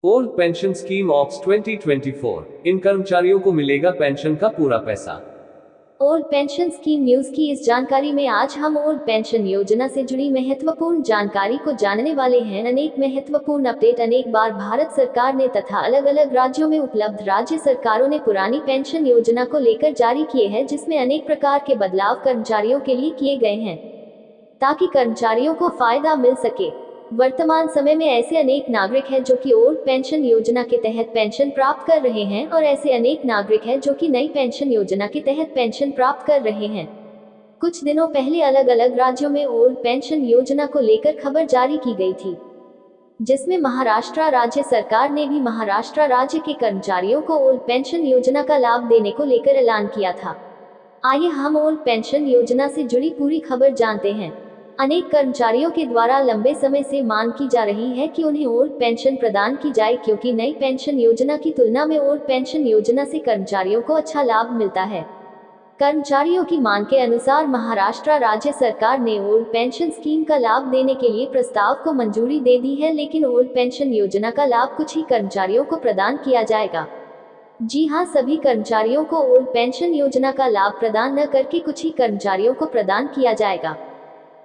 Old pension scheme of 2024, इन कर्मचारियों को मिलेगा पेंशन का पूरा पैसा। ओल्ड पेंशन स्कीम न्यूज की इस जानकारी में आज हम ओल्ड पेंशन योजना से जुड़ी महत्वपूर्ण जानकारी को जानने वाले हैं। अनेक महत्वपूर्ण अपडेट अनेक बार भारत सरकार ने तथा अलग अलग राज्यों में उपलब्ध राज्य सरकारों ने पुरानी पेंशन योजना को लेकर जारी किए हैं, जिसमें अनेक प्रकार के बदलाव कर्मचारियों के लिए किए गए हैं ताकि कर्मचारियों को फायदा मिल सके। वर्तमान समय में ऐसे अनेक नागरिक हैं जो कि ओल्ड पेंशन योजना के तहत पेंशन प्राप्त कर रहे हैं और ऐसे अनेक नागरिक हैं जो कि नई पेंशन योजना के तहत पेंशन प्राप्त कर रहे हैं। कुछ दिनों पहले अलग अलग राज्यों में ओल्ड पेंशन योजना को लेकर खबर जारी की गई थी, जिसमें महाराष्ट्र राज्य सरकार ने भी महाराष्ट्र राज्य के कर्मचारियों को ओल्ड पेंशन योजना का लाभ देने को लेकर ऐलान किया था। आइए हम ओल्ड पेंशन योजना से जुड़ी पूरी खबर जानते हैं। अनेक कर्मचारियों के द्वारा लंबे समय से मांग की जा रही है कि उन्हें ओल्ड पेंशन प्रदान की जाए, क्योंकि नई पेंशन योजना की तुलना में ओल्ड पेंशन योजना से कर्मचारियों को अच्छा लाभ मिलता है। कर्मचारियों की मांग के अनुसार महाराष्ट्र राज्य सरकार ने ओल्ड पेंशन स्कीम का लाभ देने के लिए प्रस्ताव को मंजूरी दे दी है, लेकिन ओल्ड पेंशन योजना का लाभ कुछ ही कर्मचारियों को प्रदान किया जाएगा। जी हां, सभी कर्मचारियों को ओल्ड पेंशन योजना का लाभ प्रदान न करके कुछ ही कर्मचारियों को प्रदान किया जाएगा।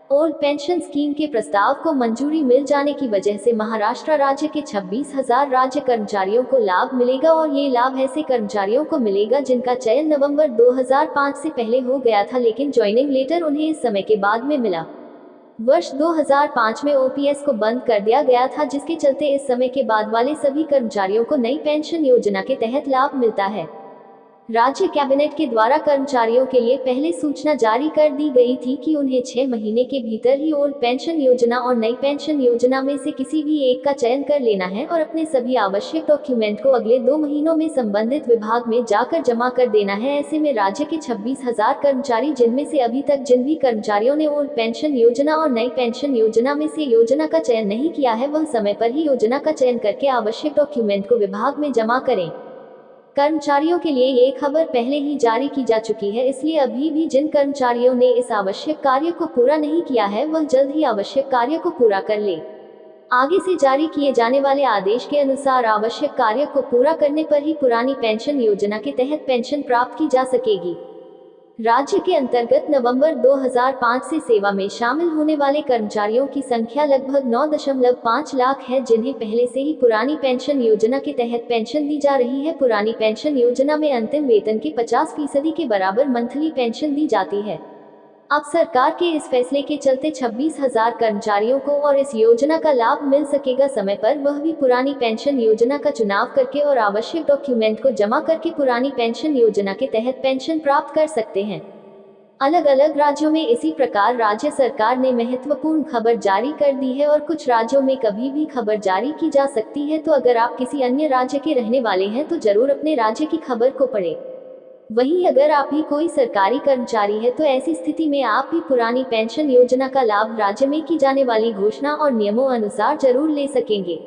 ओल्ड पेंशन स्कीम के प्रस्ताव को मंजूरी मिल जाने की वजह से महाराष्ट्र राज्य के 26,000 राज्य कर्मचारियों को लाभ मिलेगा और ये लाभ ऐसे कर्मचारियों को मिलेगा जिनका चयन नवंबर 2005 से पहले हो गया था, लेकिन ज्वाइनिंग लेटर उन्हें इस समय के बाद में मिला। वर्ष 2005 में ओपीएस को बंद कर दिया गया था, जिसके चलते इस समय के बाद वाले सभी कर्मचारियों को नई पेंशन योजना के तहत लाभ मिलता है। राज्य कैबिनेट के द्वारा कर्मचारियों के लिए पहले सूचना जारी कर दी गई थी कि उन्हें 6 महीने के भीतर ही ओल्ड पेंशन योजना और नई पेंशन योजना में से किसी भी एक का चयन कर लेना है और अपने सभी आवश्यक डॉक्यूमेंट को अगले 2 महीनों में संबंधित विभाग में जाकर जमा कर देना है। ऐसे में राज्य के 26,000 कर्मचारी, जिनमें से अभी तक जिन भी कर्मचारियों ने ओल्ड पेंशन योजना और नई पेंशन योजना में से योजना का चयन नहीं किया है, वह समय पर ही योजना का चयन करके आवश्यक डॉक्यूमेंट को विभाग में जमा करें। कर्मचारियों के लिए ये खबर पहले ही जारी की जा चुकी है, इसलिए अभी भी जिन कर्मचारियों ने इस आवश्यक कार्य को पूरा नहीं किया है, वह जल्द ही आवश्यक कार्य को पूरा कर ले। आगे से जारी किए जाने वाले आदेश के अनुसार आवश्यक कार्य को पूरा करने पर ही पुरानी पेंशन योजना के तहत पेंशन प्राप्त की जा सकेगी। राज्य के अंतर्गत नवंबर 2005 से सेवा में शामिल होने वाले कर्मचारियों की संख्या लगभग 9.5 लाख है, जिन्हें पहले से ही पुरानी पेंशन योजना के तहत पेंशन दी जा रही है। पुरानी पेंशन योजना में अंतिम वेतन के 50% के बराबर मंथली पेंशन दी जाती है। अब सरकार के इस फैसले के चलते 26,000 कर्मचारियों को और इस योजना का लाभ मिल सकेगा समय पर, वह भी पुरानी पेंशन योजना का चुनाव करके और आवश्यक डॉक्यूमेंट को जमा करके पुरानी पेंशन योजना के तहत पेंशन प्राप्त कर सकते हैं। अलग अलग राज्यों में इसी प्रकार राज्य सरकार ने महत्वपूर्ण खबर जारी कर दी है और कुछ राज्यों में कभी भी खबर जारी की जा सकती है, तो अगर आप किसी अन्य राज्य के रहने वाले हैं तो जरूर अपने राज्य की खबर को पढ़ें। वहीं अगर आप भी कोई सरकारी कर्मचारी है तो ऐसी स्थिति में आप भी पुरानी पेंशन योजना का लाभ राज्य में की जाने वाली घोषणा और नियमों अनुसार जरूर ले सकेंगे।